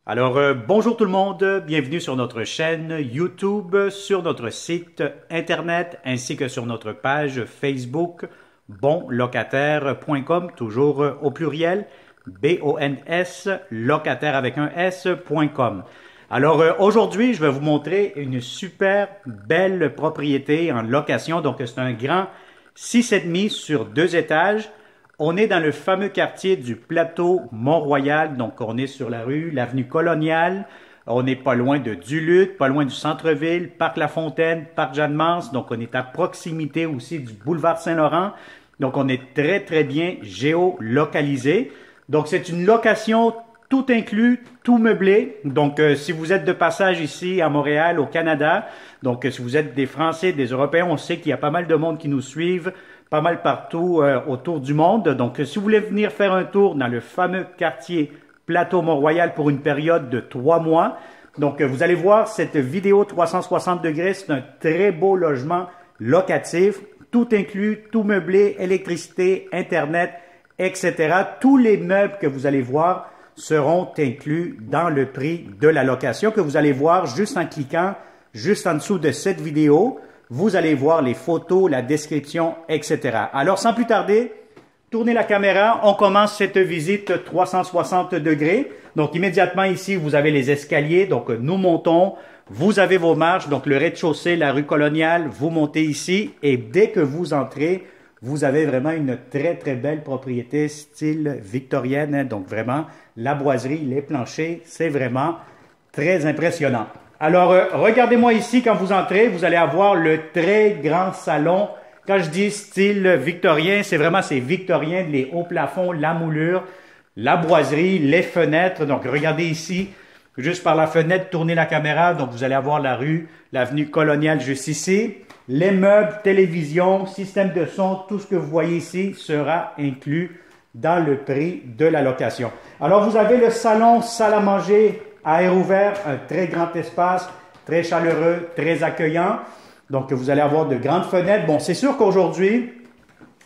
Alors, bonjour tout le monde, bienvenue sur notre chaîne YouTube, sur notre site Internet ainsi que sur notre page Facebook bonlocataire.com, toujours au pluriel, B-O-N-S, locataire avec un S.com. Alors, aujourd'hui, je vais vous montrer une super belle propriété en location. Donc, c'est un grand 6,5 sur 2 étages. On est dans le fameux quartier du plateau Mont-Royal, donc on est sur la rue, l'avenue Coloniale, on n'est pas loin de Duluth, pas loin du centre-ville, Parc La Fontaine, Parc Jeanne-Mance, donc on est à proximité aussi du boulevard Saint-Laurent, donc on est très bien géolocalisé. Donc c'est une location tout inclus, tout meublé, donc si vous êtes de passage ici à Montréal, au Canada, donc si vous êtes des Français, des Européens, on sait qu'il y a pas mal de monde qui nous suivent, pas mal partout autour du monde. Donc, si vous voulez venir faire un tour dans le fameux quartier Plateau Mont-Royal pour une période de 3 mois, donc vous allez voir cette vidéo 360 degrés, c'est un très beau logement locatif, tout inclus, tout meublé, électricité, Internet, etc. Tous les meubles que vous allez voir seront inclus dans le prix de la location que vous allez voir juste en cliquant juste en dessous de cette vidéo. Vous allez voir les photos, la description, etc. Alors, sans plus tarder, tournez la caméra. On commence cette visite 360 degrés. Donc, immédiatement ici, vous avez les escaliers. Donc, nous montons. Vous avez vos marches. Donc, le rez-de-chaussée, la rue Coloniale. Vous montez ici. Et dès que vous entrez, vous avez vraiment une très belle propriété style victorienne. Donc, vraiment, la boiserie, les planchers, c'est vraiment très impressionnant. Alors, regardez-moi ici, quand vous entrez, vous allez avoir le très grand salon. Quand je dis style victorien, c'est victorien, les hauts plafonds, la moulure, la boiserie, les fenêtres. Donc, regardez ici, juste par la fenêtre, tournez la caméra. Donc, vous allez avoir la rue, l'avenue Coloniale juste ici. Les meubles, télévision, système de son, tout ce que vous voyez ici sera inclus dans le prix de la location. Alors, vous avez le salon, salle à manger, à air ouvert, un très grand espace, très chaleureux, très accueillant. Donc, vous allez avoir de grandes fenêtres. Bon, c'est sûr qu'aujourd'hui,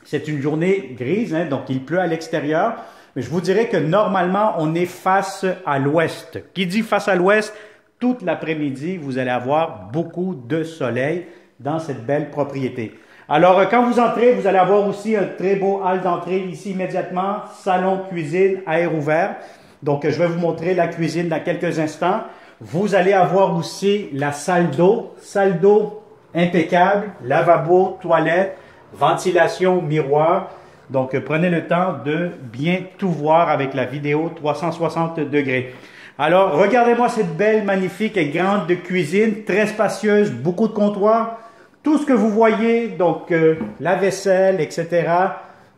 c'est une journée grise, hein, donc il pleut à l'extérieur. Mais je vous dirais que normalement, on est face à l'ouest. Qui dit face à l'ouest, toute l'après-midi, vous allez avoir beaucoup de soleil dans cette belle propriété. Alors, quand vous entrez, vous allez avoir aussi un très beau hall d'entrée ici immédiatement, salon, cuisine, à air ouvert. Donc, je vais vous montrer la cuisine dans quelques instants. Vous allez avoir aussi la salle d'eau impeccable, lavabo, toilette, ventilation, miroir. Donc, prenez le temps de bien tout voir avec la vidéo 360 degrés. Alors, regardez-moi cette belle, magnifique et grande cuisine, très spacieuse, beaucoup de comptoirs. Tout ce que vous voyez, donc la vaisselle, etc.,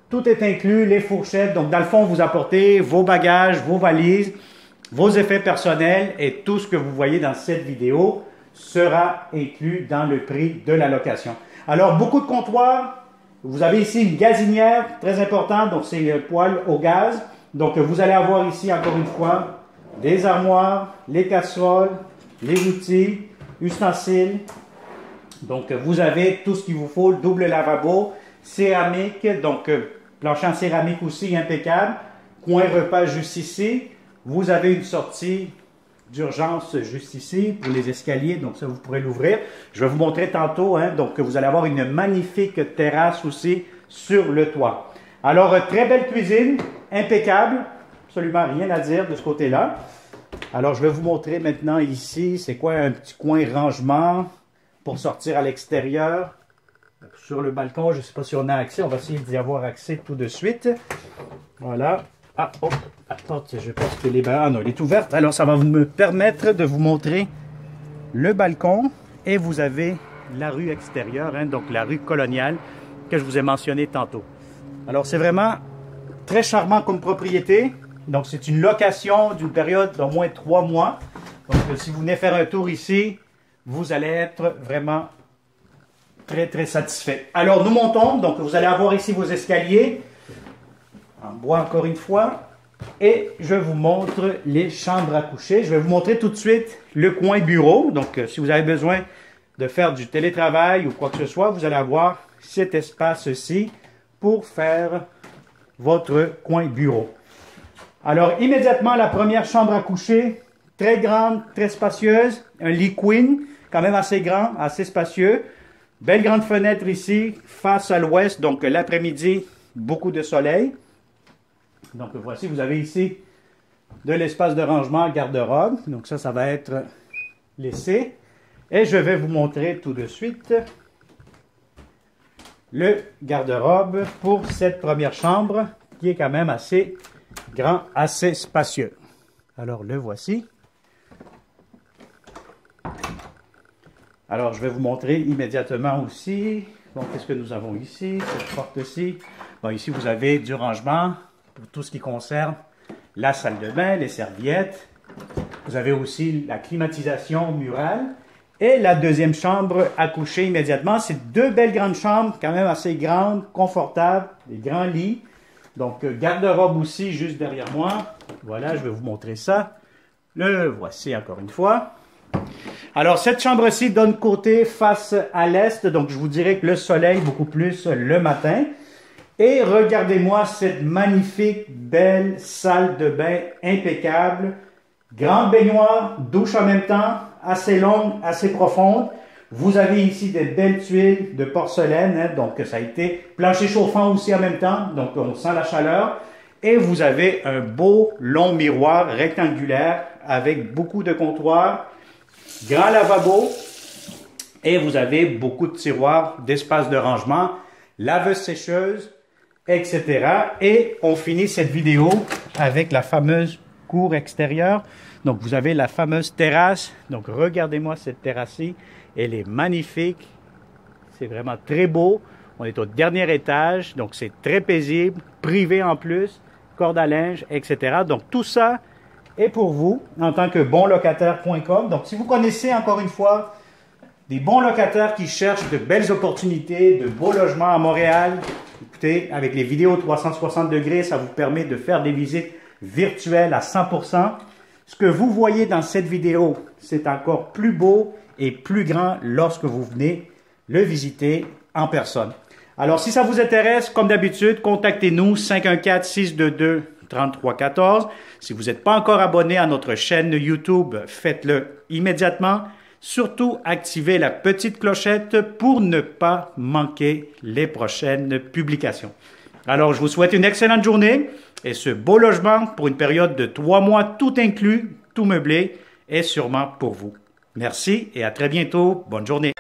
tout est inclus, les fourchettes. Donc, dans le fond, vous apportez vos bagages, vos valises, vos effets personnels et tout ce que vous voyez dans cette vidéo sera inclus dans le prix de la location. Alors, beaucoup de comptoirs. Vous avez ici une gazinière, très importante. Donc, c'est poêle au gaz. Donc, vous allez avoir ici, encore une fois, des armoires, les casseroles, les outils, ustensiles. Donc, vous avez tout ce qu'il vous faut, double lavabo, céramique, donc plancher en céramique aussi impeccable, coin repas juste ici. Vous avez une sortie d'urgence juste ici pour les escaliers, donc ça vous pourrez l'ouvrir. Je vais vous montrer tantôt, hein, donc vous allez avoir une magnifique terrasse aussi sur le toit. Alors, très belle cuisine, impeccable, absolument rien à dire de ce côté-là. Alors, je vais vous montrer maintenant ici, c'est quoi un petit coin rangement pour sortir à l'extérieur. Sur le balcon, je ne sais pas si on a accès. On va essayer d'y avoir accès tout de suite. Voilà. Ah, oh, attends, je pense que ah non, elle est ouverte. Alors, ça va me permettre de vous montrer le balcon. Et vous avez la rue extérieure, hein, donc la rue Coloniale, que je vous ai mentionné tantôt. Alors, c'est vraiment très charmant comme propriété. Donc, c'est une location d'une période d'au moins 3 mois. Donc, si vous venez faire un tour ici, vous allez être vraiment très satisfait. Alors, nous montons. Donc, vous allez avoir ici vos escaliers. En bois, encore une fois. Et je vous montre les chambres à coucher. Je vais vous montrer tout de suite le coin bureau. Donc, si vous avez besoin de faire du télétravail ou quoi que ce soit, vous allez avoir cet espace-ci pour faire votre coin bureau. Alors, immédiatement, la première chambre à coucher, très grande, très spacieuse. Un lit queen, quand même assez grand, assez spacieux. Belle grande fenêtre ici, face à l'ouest, donc l'après-midi, beaucoup de soleil. Donc voici, vous avez ici de l'espace de rangement garde-robe. Donc ça va être laissé. Et je vais vous montrer tout de suite le garde-robe pour cette première chambre qui est quand même assez grand, assez spacieux. Alors le voici. Alors je vais vous montrer immédiatement aussi. Donc qu'est-ce que nous avons ici? Cette porte-ci. Bon, ici vous avez du rangement pour tout ce qui concerne la salle de bain, les serviettes. Vous avez aussi la climatisation murale. Et la deuxième chambre à coucher immédiatement. C'est deux belles grandes chambres, quand même assez grandes, confortables, des grands lits. Donc, garde-robe aussi, juste derrière moi. Voilà, je vais vous montrer ça. Le voici encore une fois. Alors, cette chambre-ci donne côté face à l'est. Donc, je vous dirais que le soleil, beaucoup plus le matin. Et regardez-moi cette magnifique, belle salle de bain impeccable. Grande baignoire, douche en même temps, assez longue, assez profonde. Vous avez ici des belles tuiles de porcelaine, hein, donc ça a été plancher chauffant aussi en même temps, donc on sent la chaleur. Et vous avez un beau long miroir rectangulaire avec beaucoup de comptoirs, grand lavabo, et vous avez beaucoup de tiroirs, d'espace de rangement, laveuse-sécheuse, etc. Et on finit cette vidéo avec la fameuse cour extérieure. Donc vous avez la fameuse terrasse. Donc regardez-moi cette terrasse-ci. Elle est magnifique. C'est vraiment très beau. On est au dernier étage. Donc c'est très paisible. Privé en plus. Corde à linge, etc. Donc tout ça est pour vous en tant que bonlocataire.com. Donc si vous connaissez encore une fois des bons locataires qui cherchent de belles opportunités, de beaux logements à Montréal, écoutez, avec les vidéos 360 degrés, ça vous permet de faire des visites virtuelles à 100%. Ce que vous voyez dans cette vidéo, c'est encore plus beau et plus grand lorsque vous venez le visiter en personne. Alors, si ça vous intéresse, comme d'habitude, contactez-nous 514-622-3314. Si vous n'êtes pas encore abonné à notre chaîne YouTube, faites-le immédiatement. Surtout, activez la petite clochette pour ne pas manquer les prochaines publications. Alors, je vous souhaite une excellente journée et ce beau logement pour une période de 3 mois, tout inclus, tout meublé, est sûrement pour vous. Merci et à très bientôt. Bonne journée.